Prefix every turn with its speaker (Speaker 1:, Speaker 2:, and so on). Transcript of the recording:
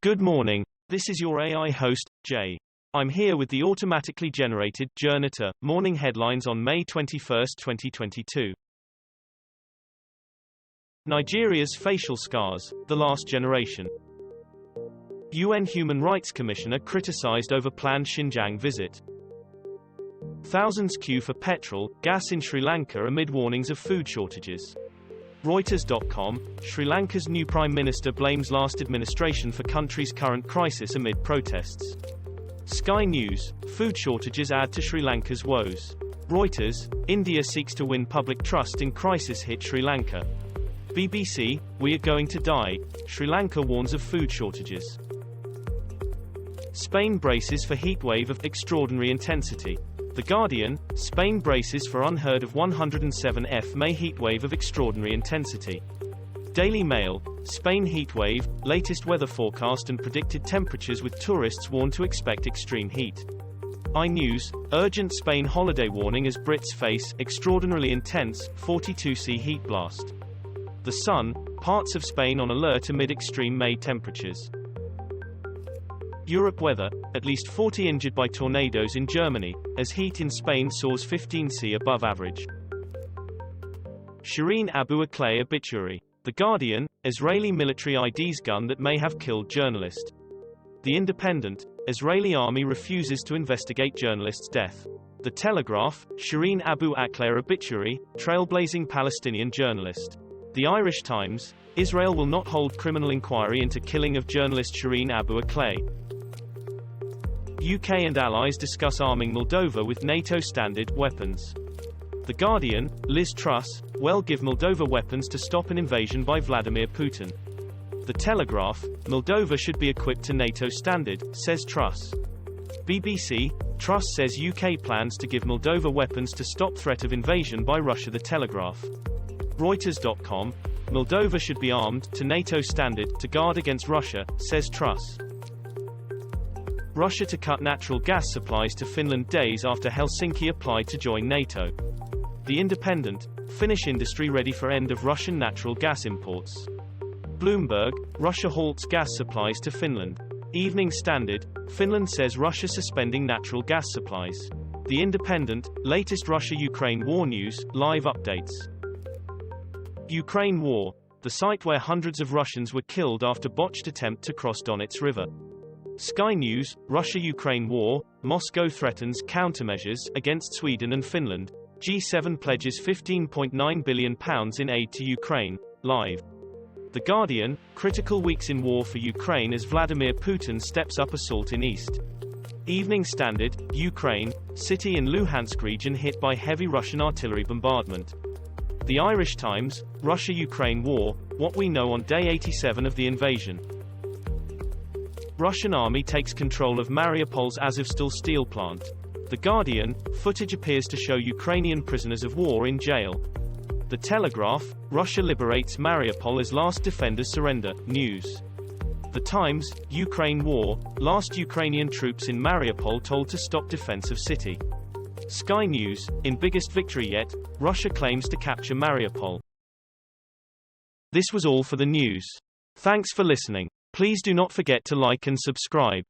Speaker 1: Good morning, this is your AI host, Jay. I'm here with the automatically generated Journato morning headlines on May 21, 2022. Nigeria's facial scars, the last generation. UN Human Rights Commissioner criticized over planned Xinjiang visit. Thousands queue for petrol, gas in Sri Lanka amid warnings of food shortages. Reuters.com, Sri Lanka's new Prime Minister blames last administration for country's current crisis amid protests. Sky News, food shortages add to Sri Lanka's woes. Reuters, India seeks to win public trust in crisis hit Sri Lanka. BBC, we are going to die, Sri Lanka warns of food shortages. Spain braces for heatwave of extraordinary intensity. The Guardian, Spain braces for unheard of 107 May heatwave of extraordinary intensity. Daily Mail, Spain heatwave, latest weather forecast and predicted temperatures with tourists warned to expect extreme heat. iNews, urgent Spain holiday warning as Brits face extraordinarily intense 42°C heat blast. The Sun, parts of Spain on alert amid extreme May temperatures. Europe weather, at least 40 injured by tornadoes in Germany, as heat in Spain soars 15°C above average. Shireen Abu Aqleh obituary. The Guardian, Israeli military IDs gun that may have killed journalist. The Independent, Israeli army refuses to investigate journalist's death. The Telegraph, Shireen Abu Aqleh obituary, trailblazing Palestinian journalist. The Irish Times, Israel will not hold criminal inquiry into killing of journalist Shireen Abu Aqleh. UK and allies discuss arming Moldova with NATO standard weapons. The Guardian, Liz Truss, will give Moldova weapons to stop an invasion by Vladimir Putin. The Telegraph, Moldova should be equipped to NATO standard, says Truss. BBC, Truss says UK plans to give Moldova weapons to stop threat of invasion by Russia. The Telegraph. Reuters.com, Moldova should be armed to NATO standard to guard against Russia, says Truss. Russia to cut natural gas supplies to Finland days after Helsinki applied to join NATO. The Independent, Finnish industry ready for end of Russian natural gas imports. Bloomberg, Russia halts gas supplies to Finland. Evening Standard, Finland says Russia suspending natural gas supplies. The Independent, latest Russia-Ukraine war news, live updates. Ukraine war, the site where hundreds of Russians were killed after botched attempt to cross Donets River. Sky News, Russia-Ukraine war, Moscow threatens countermeasures against Sweden and Finland. G7 pledges £15.9 billion in aid to Ukraine. Live. The Guardian, critical weeks in war for Ukraine as Vladimir Putin steps up assault in East. Evening Standard, Ukraine, city in Luhansk region hit by heavy Russian artillery bombardment. The Irish Times, Russia-Ukraine war, what we know on day 87 of the invasion. Russian army takes control of Mariupol's Azovstal steel plant. The Guardian, footage appears to show Ukrainian prisoners of war in jail. The Telegraph, Russia liberates Mariupol as last defenders surrender. News. The Times, Ukraine war, last Ukrainian troops in Mariupol told to stop defense of city. Sky News, in biggest victory yet, Russia claims to capture Mariupol. This was all for the news. Thanks for listening. Please do not forget to like and subscribe.